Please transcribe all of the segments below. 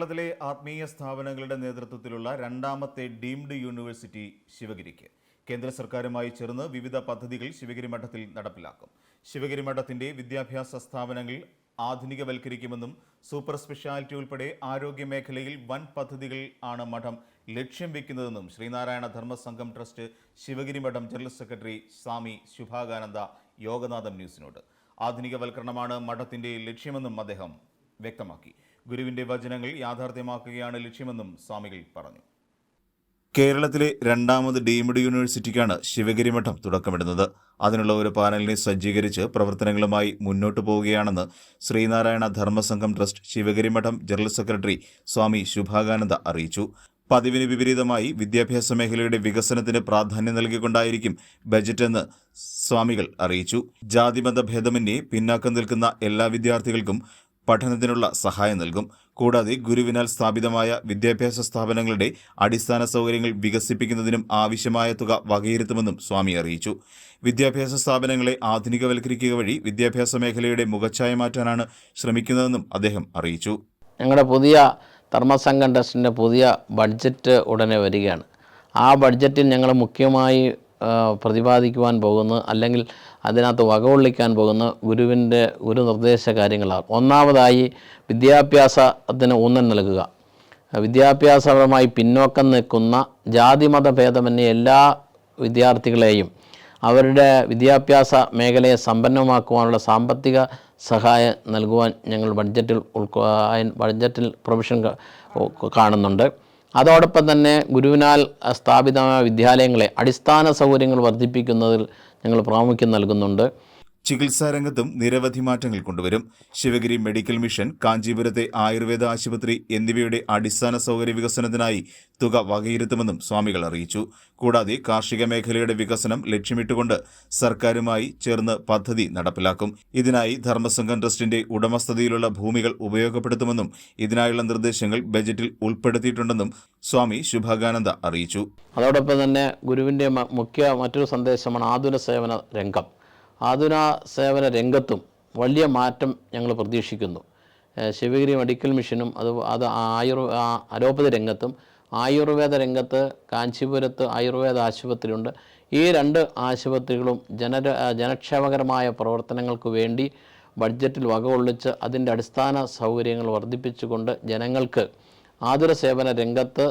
കേരളത്തിലെ ആത്മീയ സ്ഥാപനങ്ങളുടെ നേതൃത്വത്തിലുള്ള രണ്ടാമത്തെ ഡീംഡ് യൂണിവേഴ്സിറ്റി ശിവഗിരിക്ക് കേന്ദ്ര സർക്കാരുമായി ചേർന്ന് വിവിധ പദ്ധതികൾ ശിവഗിരി മഠത്തിൽ നടപ്പിലാക്കും. ശിവഗിരി മഠത്തിന്റെ വിദ്യാഭ്യാസ സ്ഥാപനങ്ങൾ ആധുനികവൽക്കരിക്കുമെന്നും സൂപ്പർ സ്പെഷ്യാലിറ്റി ഉൾപ്പെടെ ആരോഗ്യ മേഖലയിൽ വൻ പദ്ധതികൾ ആണ് മഠം ലക്ഷ്യം വെക്കുന്നതെന്നും ശ്രീനാരായണ ധർമ്മസംഘം ട്രസ്റ്റ് ശിവഗിരി മഠം ജനറൽ സെക്രട്ടറി സ്വാമി ശുഭാകാനന്ദ യോഗനാഥം ന്യൂസിനോട്. ആധുനികവൽക്കരണമാണ് മഠത്തിന്റെ ലക്ഷ്യമെന്നും അദ്ദേഹം വ്യക്തമാക്കി. ഗുരുവിന്റെ വചനങ്ങൾ യാഥാർത്ഥ്യമാക്കുകയാണ് ലക്ഷ്യമെന്നും സ്വാമികൾ പറഞ്ഞു. കേരളത്തിലെ രണ്ടാമത് ഡീംഡ് യൂണിവേഴ്സിറ്റിക്കാണ് ശിവഗിരി മഠം തുടക്കമിടുന്നത്. അതിനുള്ള ഒരു പാനലിനെ സജ്ജീകരിച്ച് പ്രവർത്തനങ്ങളുമായി മുന്നോട്ടു പോവുകയാണെന്ന് ശ്രീനാരായണ ധർമ്മസംഘം ട്രസ്റ്റ് ശിവഗിരി മഠം ജനറൽ സെക്രട്ടറി സ്വാമി ശുഭാകാനന്ദ അറിയിച്ചു. പതിവിന് വിപരീതമായി വിദ്യാഭ്യാസ മേഖലയുടെ വികസനത്തിന് പ്രാധാന്യം നൽകിക്കൊണ്ടായിരിക്കും ബജറ്റെന്ന് സ്വാമികൾ അറിയിച്ചു. ജാതിമത ഭേദമന്യേ പിന്നാക്കം നിൽക്കുന്ന എല്ലാ വിദ്യാർത്ഥികൾക്കും പഠനത്തിനുള്ള സഹായം നൽകും. കൂടാതെ ഗുരുവിനാൽ സ്ഥാപിതമായ വിദ്യാഭ്യാസ സ്ഥാപനങ്ങളുടെ അടിസ്ഥാന സൗകര്യങ്ങൾ വികസിപ്പിക്കുന്നതിനും ആവശ്യമായ തുക വകയിരുത്തുമെന്നും സ്വാമി അറിയിച്ചു. വിദ്യാഭ്യാസ സ്ഥാപനങ്ങളെ ആധുനികവൽക്കരിക്കുക വഴി വിദ്യാഭ്യാസ മേഖലയുടെ മുഖച്ഛായ മാറ്റാനാണ് ശ്രമിക്കുന്നതെന്നും അദ്ദേഹം അറിയിച്ചു. ഞങ്ങളുടെ പുതിയ ധർമ്മസംഘം ട്രസ്റ്റിൻ്റെ പുതിയ ബഡ്ജറ്റ് ഉടനെ വരികയാണ്. ആ ബഡ്ജറ്റിൽ ഞങ്ങൾ മുഖ്യമായി പ്രതിപാദിക്കുവാൻ പോകുന്നത് അല്ലെങ്കിൽ അതിനകത്ത് വകകൊള്ളിക്കാൻ പോകുന്ന ഗുരുവിൻ്റെ ഗുരുനിർദ്ദേശ കാര്യങ്ങളാണ്. ഒന്നാമതായി വിദ്യാഭ്യാസത്തിന് ഊന്നൽ നൽകുക. വിദ്യാഭ്യാസപരമായി പിന്നോക്കം നിൽക്കുന്ന ജാതിമത ഭേദമന്യേ എല്ലാ വിദ്യാർത്ഥികളെയും അവരുടെ വിദ്യാഭ്യാസ മേഖലയെ സമ്പന്നമാക്കുവാനുള്ള സാമ്പത്തിക സഹായം നൽകുവാൻ ഞങ്ങൾ ബഡ്ജറ്റിൽ പ്രൊവിഷൻ കാണുന്നുണ്ട്. അതോടൊപ്പം തന്നെ ഗുരുവിനാൽ സ്ഥാപിതമായ വിദ്യാലയങ്ങളെ അടിസ്ഥാന സൗകര്യങ്ങൾ വർദ്ധിപ്പിക്കുന്നതിൽ ഞങ്ങൾ പ്രാമുഖ്യം നൽകുന്നുണ്ട്. ചികിത്സാരംഗത്തും നിരവധി മാറ്റങ്ങൾ കൊണ്ടുവരും. ശിവഗിരി മെഡിക്കൽ മിഷൻ, കാഞ്ചീപുരത്തെ ആയുർവേദ ആശുപത്രി എന്നിവയുടെ അടിസ്ഥാന സൗകര്യ വികസനത്തിനായി തുക വകയിരുത്തുമെന്നും സ്വാമികൾ അറിയിച്ചു. കൂടാതെ കാർഷിക മേഖലയുടെ വികസനം ലക്ഷ്യമിട്ടുകൊണ്ട് സർക്കാരുമായി ചേർന്ന് പദ്ധതി നടപ്പിലാക്കും. ഇതിനായി ധർമ്മസംഘം ട്രസ്റ്റിന്റെ ഉടമസ്ഥതയിലുള്ള ഭൂമികൾ ഉപയോഗപ്പെടുത്തുമെന്നും ഇതിനായുള്ള നിർദ്ദേശങ്ങൾ ബജറ്റിൽ ഉൾപ്പെടുത്തിയിട്ടുണ്ടെന്നും സ്വാമി ശുഭാകാനന്ദ അറിയിച്ചു. അതോടൊപ്പം തന്നെ ഗുരുവിൻ്റെ മറ്റൊരു സന്ദേശമാണ് ആതുര സേവന രംഗം. ആതുര സേവന രംഗത്തും വലിയ മാറ്റം ഞങ്ങൾ പ്രതീക്ഷിക്കുന്നു. ശിവഗിരി മെഡിക്കൽ മിഷനും അത് അലോപ്പതി രംഗത്തും ആയുർവേദ രംഗത്ത് കാഞ്ചീപുരത്ത് ആയുർവേദ ആശുപത്രിയുണ്ട്. ഈ രണ്ട് ആശുപത്രികളും ജനക്ഷേമകരമായ പ്രവർത്തനങ്ങൾക്ക് വേണ്ടി ബഡ്ജറ്റിൽ വകകൊള്ളിച്ച് അതിൻ്റെ അടിസ്ഥാന സൗകര്യങ്ങൾ വർദ്ധിപ്പിച്ചുകൊണ്ട് ജനങ്ങൾക്ക് ആതുര സേവന രംഗത്ത്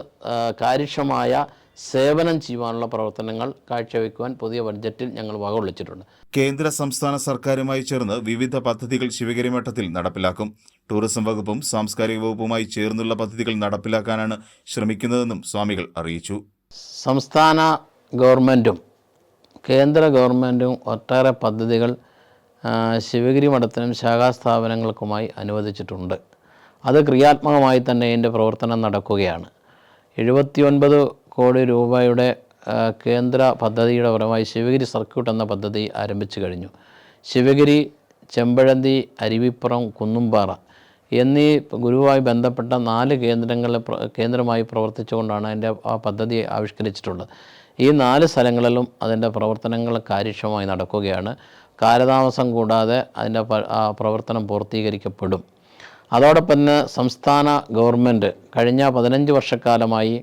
കാര്യക്ഷമമായ സേവനം ചെയ്യുവാനുള്ള പ്രവർത്തനങ്ങൾ കാഴ്ചവെക്കുവാൻ പുതിയ ബഡ്ജറ്റിൽ ഞങ്ങൾ വകകൊള്ളിച്ചിട്ടുണ്ട്. കേന്ദ്ര സംസ്ഥാന സർക്കാരുമായി ചേർന്ന് വിവിധ പദ്ധതികൾ ശിവഗിരി മഠത്തിൽ നടപ്പിലാക്കും. ടൂറിസം വകുപ്പും സാംസ്കാരിക വകുപ്പുമായി ചേർന്നുള്ള പദ്ധതികൾ നടപ്പിലാക്കാനാണ് ശ്രമിക്കുന്നതെന്നും സ്വാമികൾ അറിയിച്ചു. സംസ്ഥാന ഗവൺമെൻറ്റും കേന്ദ്ര ഗവൺമെൻറ്റും ഒട്ടേറെ പദ്ധതികൾ ശിവഗിരി മഠത്തിനും ശാഖാസ്ഥാപനങ്ങൾക്കുമായി അനുവദിച്ചിട്ടുണ്ട്. അത് ക്രിയാത്മകമായി തന്നെ ഇതിൻ്റെ പ്രവർത്തനം നടക്കുകയാണ്. 79 കോടി രൂപയുടെ കേന്ദ്ര പദ്ധതിയുടെ പരമായി ശിവഗിരി സർക്യൂട്ട് എന്ന പദ്ധതി ആരംഭിച്ചു കഴിഞ്ഞു. ശിവഗിരി, ചെമ്പഴന്തി, അരുവിപ്പുറം, കുന്നുംപാറ എന്നീ ഗുരുവുമായി ബന്ധപ്പെട്ട 4 കേന്ദ്രമായി പ്രവർത്തിച്ചുകൊണ്ടാണ് അതിൻ്റെ ആ പദ്ധതി ആവിഷ്കരിച്ചിട്ടുള്ളത്. ഈ 4 സ്ഥലങ്ങളിലും അതിൻ്റെ പ്രവർത്തനങ്ങൾ കാര്യക്ഷമമായി നടക്കുകയാണ്. കാലതാമസം കൂടാതെ അതിൻ്റെ പ്രവർത്തനം പൂർത്തീകരിക്കപ്പെടും. അതോടൊപ്പം തന്നെ സംസ്ഥാന ഗവൺമെൻറ് കഴിഞ്ഞ 15 വർഷക്കാലമായി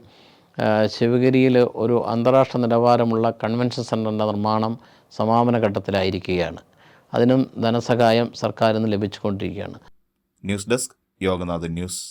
ശിവഗിരിയിൽ ഒരു അന്താരാഷ്ട്ര നിലവാരമുള്ള കൺവെൻഷൻ സെൻ്ററിൻ്റെ നിർമ്മാണം സമാപന ഘട്ടത്തിലായിരിക്കുകയാണ്. അതിനും ധനസഹായം സർക്കാരിൽ നിന്ന് ലഭിച്ചുകൊണ്ടിരിക്കുകയാണ്. News desk Yoganathan news.